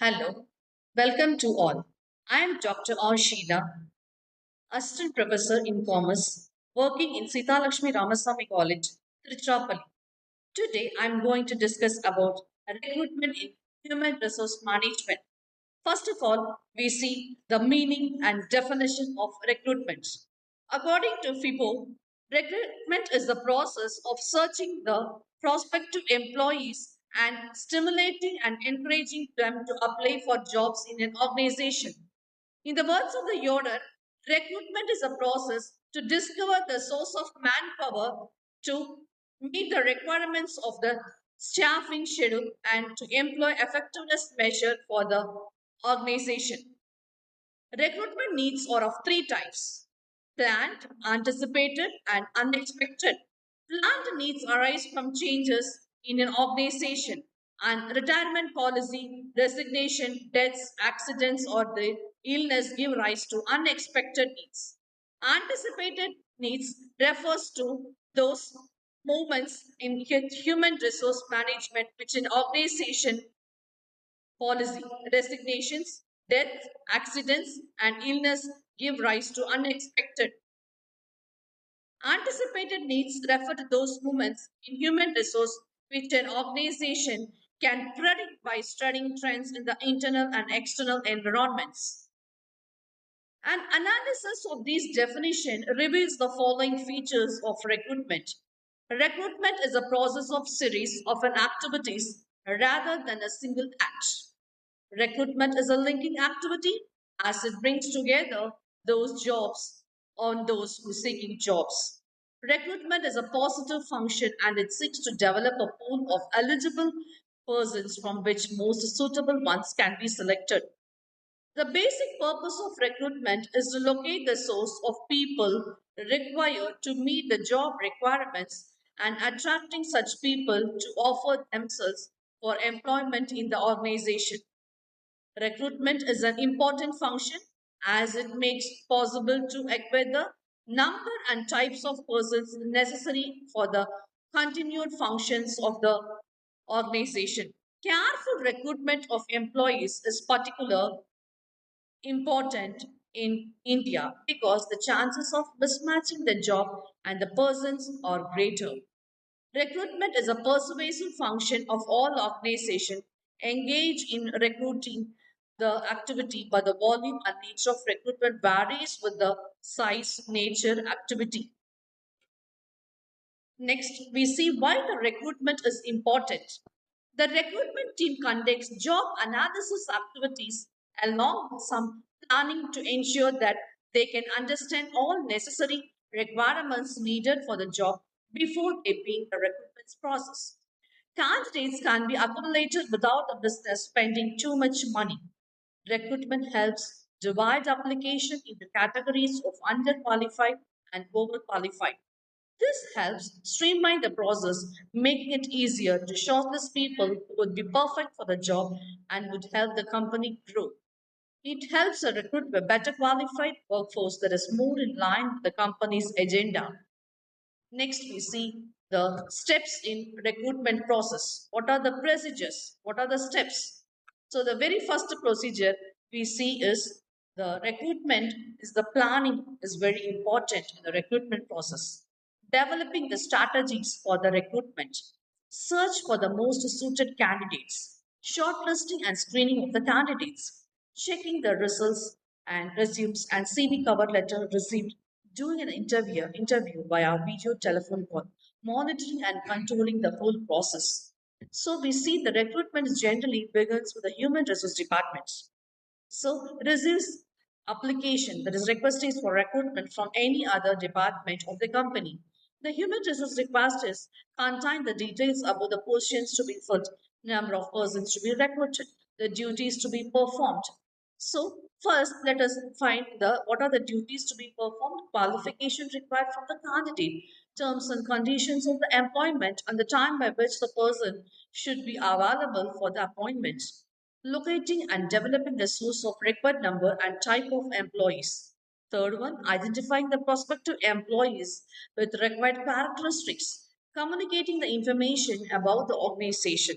Hello, welcome to all. I am Dr.R. Sheela, Assistant Professor in Commerce, working in Sita Lakshmi Ramasamy College, Tiruchirappalli. Today, I am going to discuss about recruitment in human resource management. First of all, we see the meaning and definition of recruitment. According to FIBO, recruitment is the process of searching the prospective employees and stimulating and encouraging them to apply for jobs in an organization. In the words of the order, recruitment is a process to discover the source of manpower to meet the requirements of the staffing schedule and to employ effectiveness measure for the organization. Recruitment needs are of three types: planned, anticipated, and unexpected. Planned needs arise from changes in an organization and retirement policy, resignation, deaths, accidents, or the illness give rise to unexpected needs. Anticipated needs refers to those movements in human resource management which an organization policy, resignations, death, accidents, and illness give rise to unexpected. Anticipated needs refer to those moments in human resource which an organization can predict by studying trends in the internal and external environments. An analysis of this definition reveals the following features of recruitment. Recruitment is a process of series of an activities rather than a single act. Recruitment is a linking activity as it brings together those jobs on those who seeking jobs. Recruitment is a positive function and it seeks to develop a pool of eligible persons from which most suitable ones can be selected. The basic purpose of recruitment is to locate the source of people required to meet the job requirements and attracting such people to offer themselves for employment in the organization. Recruitment is an important function as it makes possible to acquire the number and types of persons necessary for the continued functions of the organization. Careful recruitment of employees is particular important in India because the chances of mismatching the job and the persons are greater. Recruitment is a persuasive function of all organizations engaged in recruiting the activity, but the volume and nature of recruitment varies with the size, nature, activity. Next, we see why the recruitment is important. The recruitment team conducts job analysis activities along with some planning to ensure that they can understand all necessary requirements needed for the job before they begin the recruitment process. Candidates can be accumulated without the business spending too much money. Recruitment helps divide application into categories of underqualified and overqualified. This helps streamline the process, making it easier to shortlist people who would be perfect for the job and would help the company grow. It helps recruit a better qualified workforce that is more in line with the company's agenda. Next, we see the steps in recruitment process. What are the procedures? What are the steps? So the very first procedure we see is the recruitment is the planning is very important in the recruitment process. Developing the strategies for the recruitment. Search for the most suited candidates. Shortlisting and screening of the candidates. Checking the results and resumes and CV cover letter received during an interview via video telephone call, monitoring and controlling the whole process. So we see the recruitment generally begins with the human resource department. So receives application that is requesting for recruitment from any other department of the company. The human resource request is contain the details about the positions to be filled, number of persons to be recruited, the duties to be performed. So first, let us find the what are the duties to be performed, qualifications required from the candidate, terms and conditions of the employment, and the time by which the person should be available for the appointment. Locating and developing the source of required number and type of employees. Third one, identifying the prospective employees with required characteristics, communicating the information about the organization,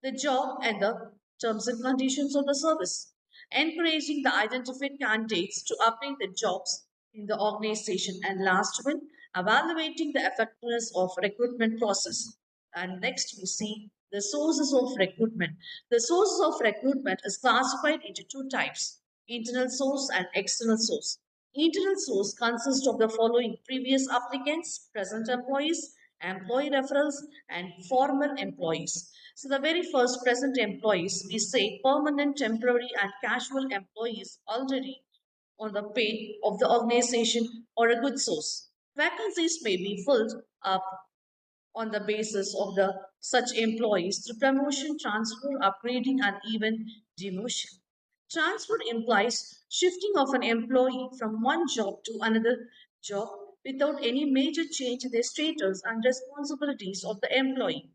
the job and the terms and conditions of the service, encouraging the identified candidates to apply the jobs in the organization, and last one, evaluating the effectiveness of recruitment process. And next we see the sources of recruitment. The sources of recruitment is classified into two types: internal source and external source. Internal source consists of the following: previous applicants, present employees, employee referrals, and former employees. So the very first, present employees, we say permanent, temporary, and casual employees already on the pay of the organization or a good source. Vacancies may be filled up on the basis of the such employees through promotion, transfer, upgrading, and even demotion. Transfer implies shifting of an employee from one job to another job without any major change in the status and responsibilities of the employee.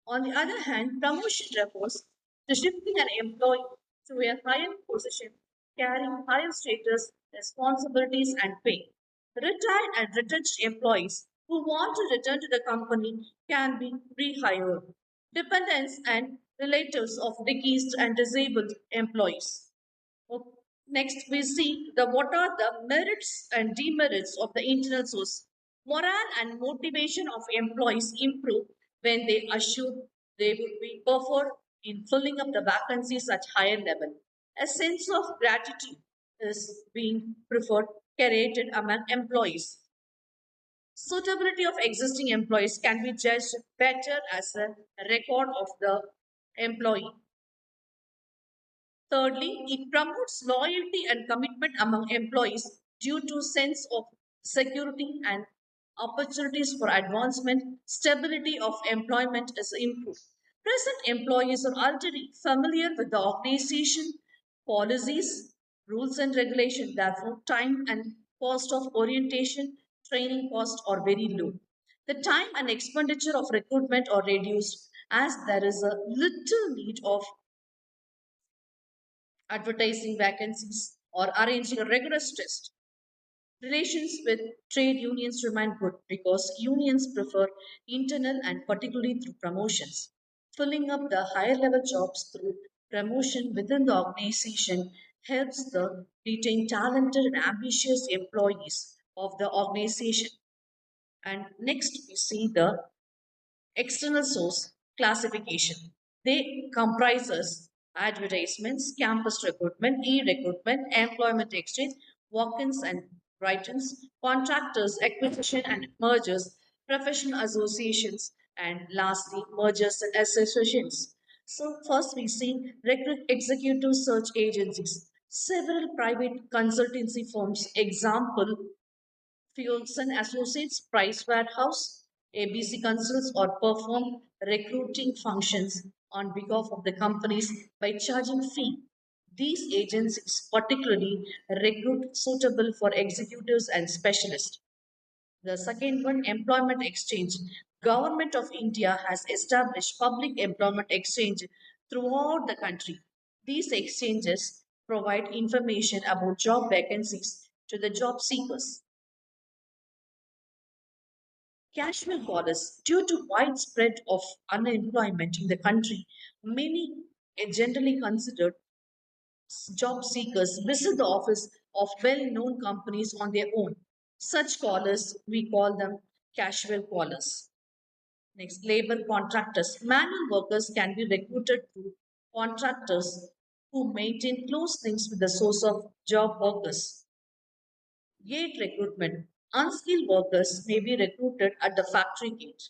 On the other hand, promotion refers to shifting an employee to a higher position, carrying higher status, responsibilities, and pay. Retired and retrenched employees who want to return to the company can be rehired. Dependents and relatives of deceased and disabled employees. Okay. Next, we see the what are the merits and demerits of the internal source. Morale and motivation of employees improve when they assure they will be preferred in filling up the vacancies at higher level. A sense of gratitude is being preferred, created among employees. Suitability of existing employees can be judged better as a record of the employee. Thirdly, it promotes loyalty and commitment among employees due to sense of security and opportunities for advancement. Stability of employment is improved. Present employees are already familiar with the organization, policies, rules and regulations. Therefore, time and cost of orientation, training cost are very low. The time and expenditure of recruitment are reduced as there is a little need of advertising vacancies, or arranging a rigorous test. Relations with trade unions remain good because unions prefer internal and particularly through promotions. Filling up the higher level jobs through promotion within the organization helps the retain talented and ambitious employees of the organization. And next we see the external source classification. They comprises advertisements, campus recruitment, e-recruitment, employment exchange, walk-ins and write-ins, contractors, acquisition and mergers, professional associations, and lastly, mergers and associations. So first we see recruit executive search agencies. Several private consultancy firms, example Fuelson Associates, Price Warehouse, ABC Consults, or perform recruiting functions on behalf of the companies by charging fee. These agencies particularly recruit suitable for executives and specialists. The second one, employment exchange. Government of India has established public employment exchange throughout the country. These exchanges provide information about job vacancies to the job seekers. Casual collars, due to widespread of unemployment in the country, many generally considered job seekers visit the office of well-known companies on their own. Such collars, we call them casual collars. Next, labor contractors. Manual workers can be recruited through contractors who maintain close links with the source of job workers. Gate recruitment. Unskilled workers may be recruited at the factory gate.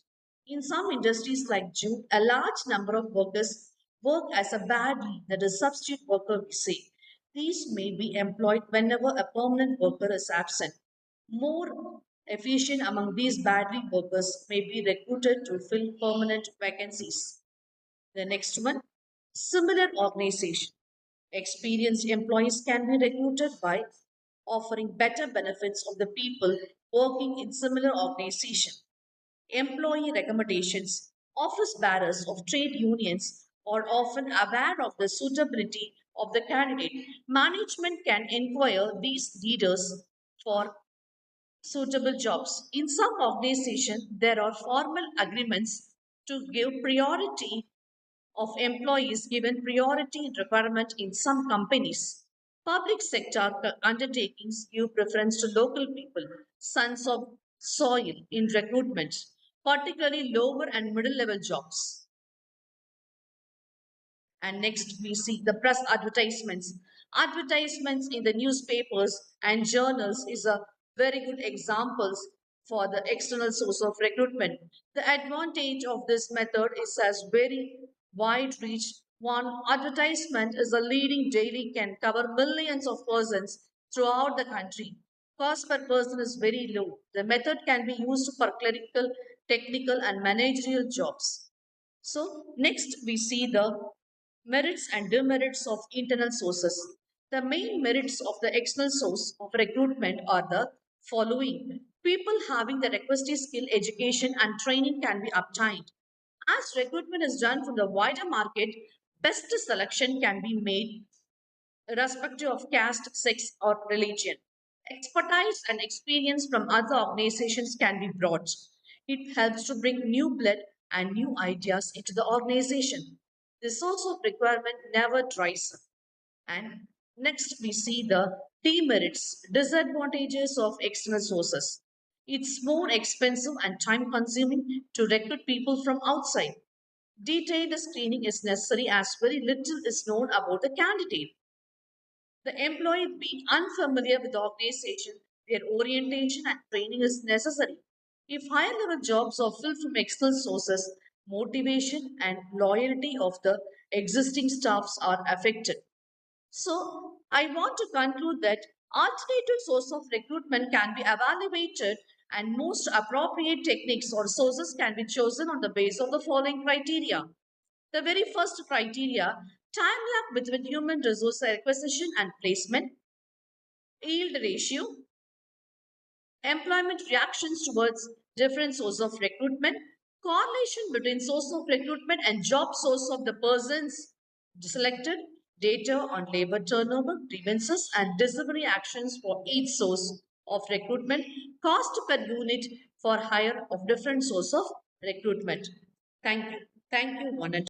In some industries like jute, a large number of workers work as a badly, that is, substitute worker, we say. These may be employed whenever a permanent worker is absent. More efficient among these badly workers may be recruited to fill permanent vacancies. The next one, similar organization. Experienced employees can be recruited by offering better benefits of the people working in similar organization. Employee recommendations. Office bearers of trade unions are often aware of the suitability of the candidate. Management can inquire these leaders for suitable jobs. In some organizations, there are formal agreements to give priority of employees given priority requirement in some companies. Public sector undertakings give preference to local people, sons of soil in recruitment, particularly lower and middle level jobs. And next, we see the press advertisements. Advertisements in the newspapers and journals is a very good examples for the external source of recruitment. The advantage of this method is as very wide reach. One advertisement is a leading daily can cover millions of persons throughout the country. Cost per person is very low. The method can be used for clerical, technical, and managerial jobs. So, next we see the merits and demerits of internal sources. The main merits of the external source of recruitment are the following. People having the requisite skill, education, and training can be obtained. As recruitment is done from the wider market, best selection can be made irrespective of caste, sex, or religion. Expertise and experience from other organizations can be brought. It helps to bring new blood and new ideas into the organization. The source of requirement never dries up. And next, we see the demerits, disadvantages of external sources. It's more expensive and time consuming to recruit people from outside. Detailed screening is necessary as very little is known about the candidate. The employee being unfamiliar with the organization, their orientation and training is necessary. If higher level jobs are filled from external sources, motivation and loyalty of the existing staffs are affected. So, I want to conclude that alternative source of recruitment can be evaluated and most appropriate techniques or sources can be chosen on the basis of the following criteria. The very first criteria, time lag between human resource acquisition and placement, yield ratio, employment reactions towards different source of recruitment, correlation between source of recruitment and job source of the persons selected, data on labor turnover, grievances, and disciplinary actions for each source of recruitment, cost per unit for hire of different source of recruitment. Thank you. Thank you, one and